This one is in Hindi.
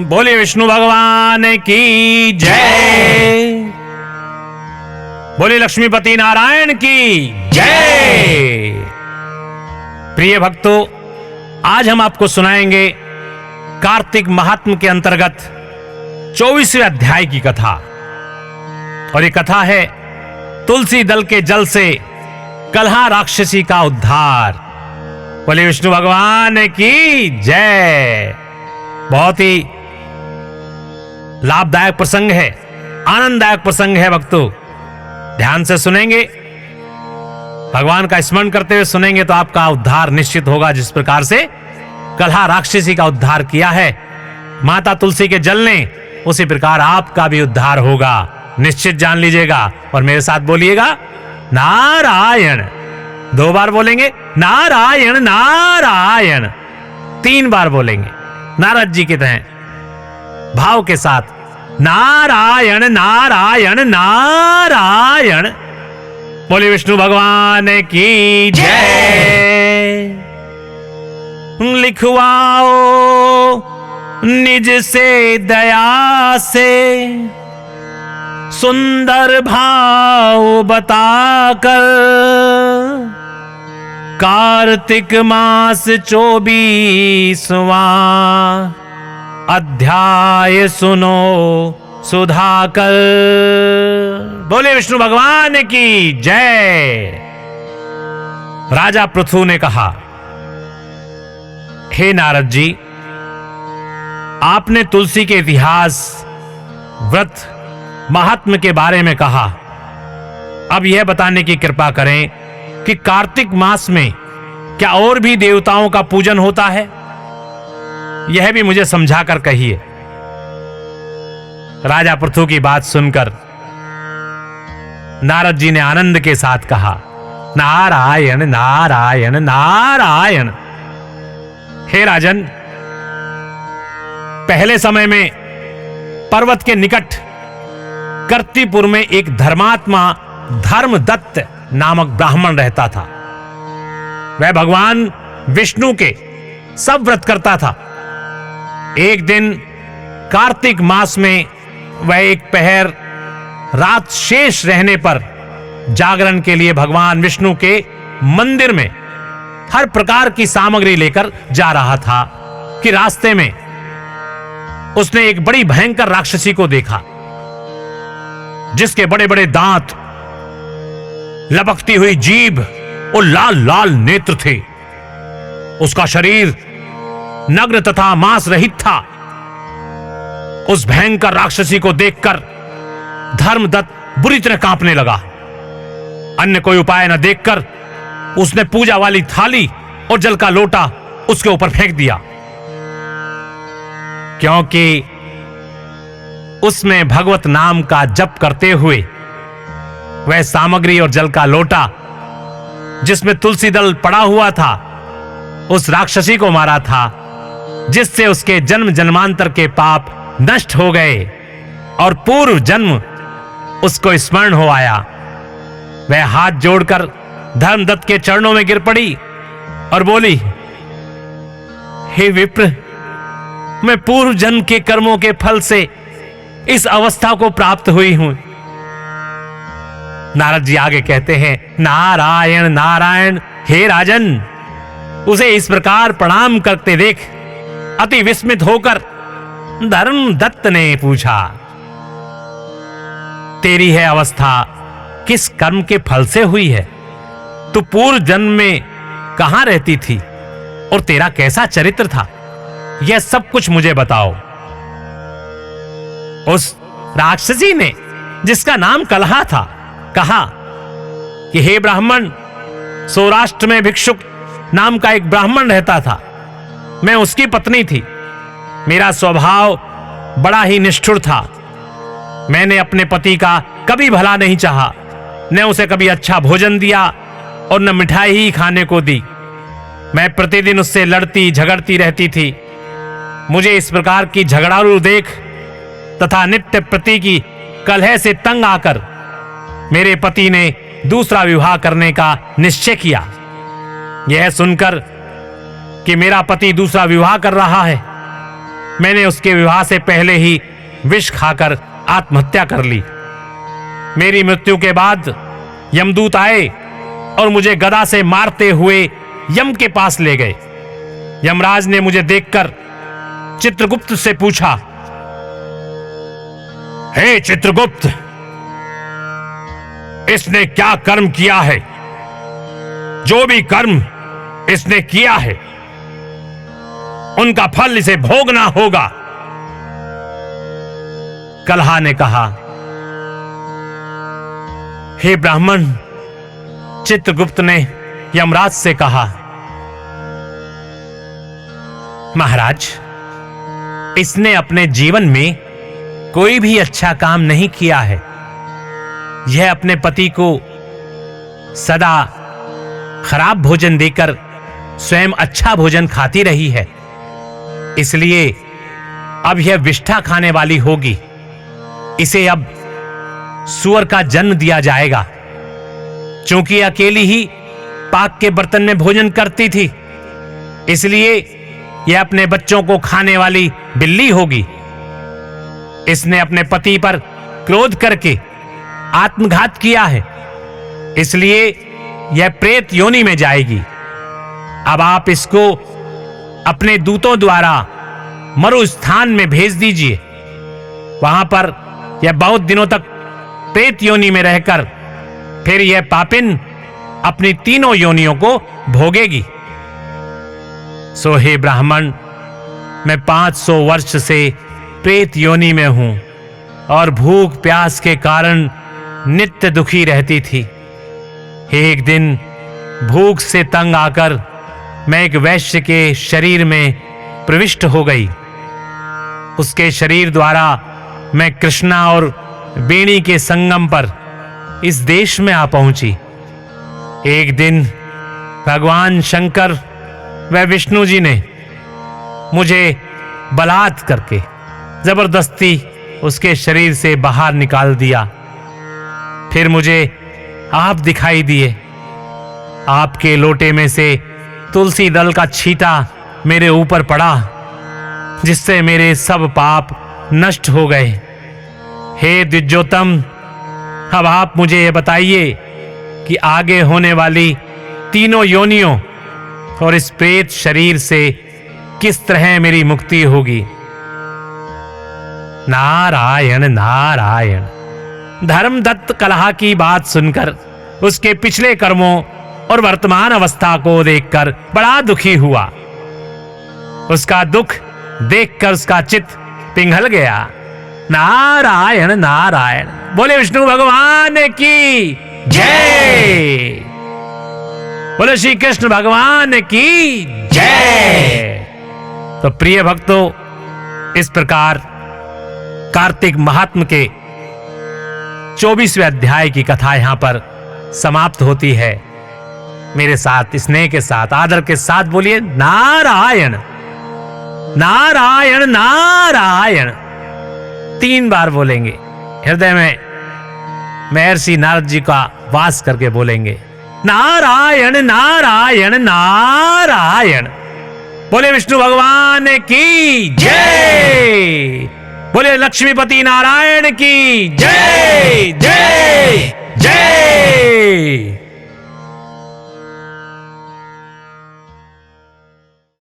बोले विष्णु भगवान की जय। बोले लक्ष्मीपति नारायण की जय। प्रिय भक्तों, आज हम आपको सुनाएंगे कार्तिक महात्म के अंतर्गत 24वें अध्याय की कथा। और ये कथा है तुलसी दल के जल से कलहा राक्षसी का उद्धार। बोले विष्णु भगवान की जय। बहुत ही लाभदायक प्रसंग है, आनंददायक प्रसंग है भक्तों। ध्यान से सुनेंगे, भगवान का स्मरण करते हुए सुनेंगे तो आपका उद्धार निश्चित होगा। जिस प्रकार से कलहा राक्षसी का उद्धार किया है माता तुलसी के जल ने, उसी प्रकार आपका भी उद्धार होगा, निश्चित जान लीजिएगा। और मेरे साथ बोलिएगा नारायण। 2 बार बोलेंगे नारायण नारायण, 3 बार बोलेंगे नारद जी की तरह भाव के साथ नारायण नारायण नारायण। बोले विष्णु भगवान की जय। लिखवाओ निज से दया से सुंदर भाव बताकर, कार्तिक मास 24वां अध्याय सुनो सुधाकर। बोले विष्णु भगवान की जय। राजा पृथु ने कहा, हे नारद जी, आपने तुलसी के इतिहास, व्रत, महात्म के बारे में कहा। अब यह बताने की कृपा करें कि कार्तिक मास में क्या और भी देवताओं का पूजन होता है? यह भी मुझे समझाकर कहिए। राजा पृथु की बात सुनकर नारद जी ने आनंद के साथ कहा, नारायण नारायण नारायण। हे राजन, पहले समय में पर्वत के निकट कर्तिपुर में एक धर्मात्मा धर्मदत्त नामक ब्राह्मण रहता था। वह भगवान विष्णु के सब व्रत करता था। एक दिन कार्तिक मास में वह एक पहर रात शेष रहने पर जागरण के लिए भगवान विष्णु के मंदिर में हर प्रकार की सामग्री लेकर जा रहा था कि रास्ते में उसने एक बड़ी भयंकर राक्षसी को देखा, जिसके बड़े बड़े दांत, लपकती हुई जीभ और लाल लाल नेत्र थे। उसका शरीर नग्न तथा मांस रहित था। उस भयंकर राक्षसी को देखकर धर्मदत्त बुरी तरह कांपने लगा। अन्य कोई उपाय न देखकर उसने पूजा वाली थाली और जल का लोटा उसके ऊपर फेंक दिया, क्योंकि उसमें भगवत नाम का जप करते हुए वह सामग्री और जल का लोटा जिसमें तुलसी दल पड़ा हुआ था, उस राक्षसी को मारा था, जिससे उसके जन्म जन्मांतर के पाप नष्ट हो गए और पूर्व जन्म उसको स्मरण हो आया। वह हाथ जोड़कर धर्मदत्त के चरणों में गिर पड़ी और बोली, हे विप्र, मैं पूर्व जन्म के कर्मों के फल से इस अवस्था को प्राप्त हुई हूं। नारद जी आगे कहते हैं, नारायण नारायण। हे राजन, उसे इस प्रकार प्रणाम करते देख अति विस्मित होकर धर्मदत्त ने पूछा, तेरी यह अवस्था किस कर्म के फल से हुई है? तू पूर्व जन्म में कहां रहती थी और तेरा कैसा चरित्र था? यह सब कुछ मुझे बताओ। उस राक्षसी ने, जिसका नाम कलहा था, कहा कि हे ब्राह्मण, सौराष्ट्र में भिक्षुक नाम का एक ब्राह्मण रहता था। मैं उसकी पत्नी थी। मेरा स्वभाव बड़ा ही निष्ठुर था। मैंने अपने पति का कभी भला नहीं चाहा, न उसे कभी अच्छा भोजन दिया और न मिठाई ही खाने को दी। मैं प्रतिदिन उससे लड़ती झगड़ती रहती थी। मुझे इस प्रकार की झगड़ालू देख तथा नित्य प्रति की कलह से तंग आकर मेरे पति ने दूसरा विवाह करने का निश्चय किया। यह सुनकर कि मेरा पति दूसरा विवाह कर रहा है, मैंने उसके विवाह से पहले ही विष खाकर आत्महत्या कर ली। मेरी मृत्यु के बाद यमदूत आए और मुझे गदा से मारते हुए यम के पास ले गए। यमराज ने मुझे देखकर चित्रगुप्त से पूछा, हे चित्रगुप्त, इसने क्या कर्म किया है? जो भी कर्म इसने किया है उनका फल इसे भोगना होगा। कलहा ने कहा, हे ब्राह्मण, चित्रगुप्त ने यमराज से कहा, महाराज, इसने अपने जीवन में कोई भी अच्छा काम नहीं किया है। यह अपने पति को सदा खराब भोजन देकर स्वयं अच्छा भोजन खाती रही है, इसलिए अब यह विष्ठा खाने वाली होगी। इसे अब सूअर का जन्म दिया जाएगा। चूंकि अकेली ही पाक के बर्तन में भोजन करती थी, इसलिए यह अपने बच्चों को खाने वाली बिल्ली होगी। इसने अपने पति पर क्रोध करके आत्मघात किया है, इसलिए यह प्रेत योनि में जाएगी। अब आप इसको अपने दूतों द्वारा मरु स्थान में भेज दीजिए। वहां पर यह बहुत दिनों तक प्रेत योनि में रहकर फिर यह पापिन अपनी तीनों योनियों को भोगेगी। सो हे ब्राह्मण, मैं 500 वर्ष से प्रेत योनि में हूं और भूख प्यास के कारण नित्य दुखी रहती थी। एक दिन भूख से तंग आकर मैं एक वैश्य के शरीर में प्रविष्ट हो गई। उसके शरीर द्वारा मैं कृष्णा और वेणी के संगम पर इस देश में आ पहुंची। एक दिन भगवान शंकर व विष्णु जी ने मुझे बलात् करके जबरदस्ती उसके शरीर से बाहर निकाल दिया। फिर मुझे आप दिखाई दिए। आपके लोटे में से तुलसी दल का छींटा मेरे ऊपर पड़ा, जिससे मेरे सब पाप नष्ट हो गए। हे द्विजोत्तम, अब आप मुझे ये बताइए कि आगे होने वाली तीनों योनियों और इस प्रेत शरीर से किस तरह मेरी मुक्ति होगी। नारायण नारायण। धर्मदत्त कलहा की बात सुनकर उसके पिछले कर्मों और वर्तमान अवस्था को देखकर बड़ा दुखी हुआ। उसका दुख देखकर उसका चित्त पिघल गया। नारायण नारायण। बोले विष्णु भगवान की जय। बोले श्री कृष्ण भगवान की जय। तो प्रिय भक्तों, इस प्रकार कार्तिक महात्म के 24वें अध्याय की कथा यहां पर समाप्त होती है। मेरे साथ स्नेह के साथ आदर के साथ बोलिए नारायण नारायण नारायण। 3 बार बोलेंगे। हृदय में महर्षि नारद जी का वास करके बोलेंगे नारायण नारायण नारायण। बोले विष्णु भगवान की जय। बोले लक्ष्मीपति नारायण की जय जय जय।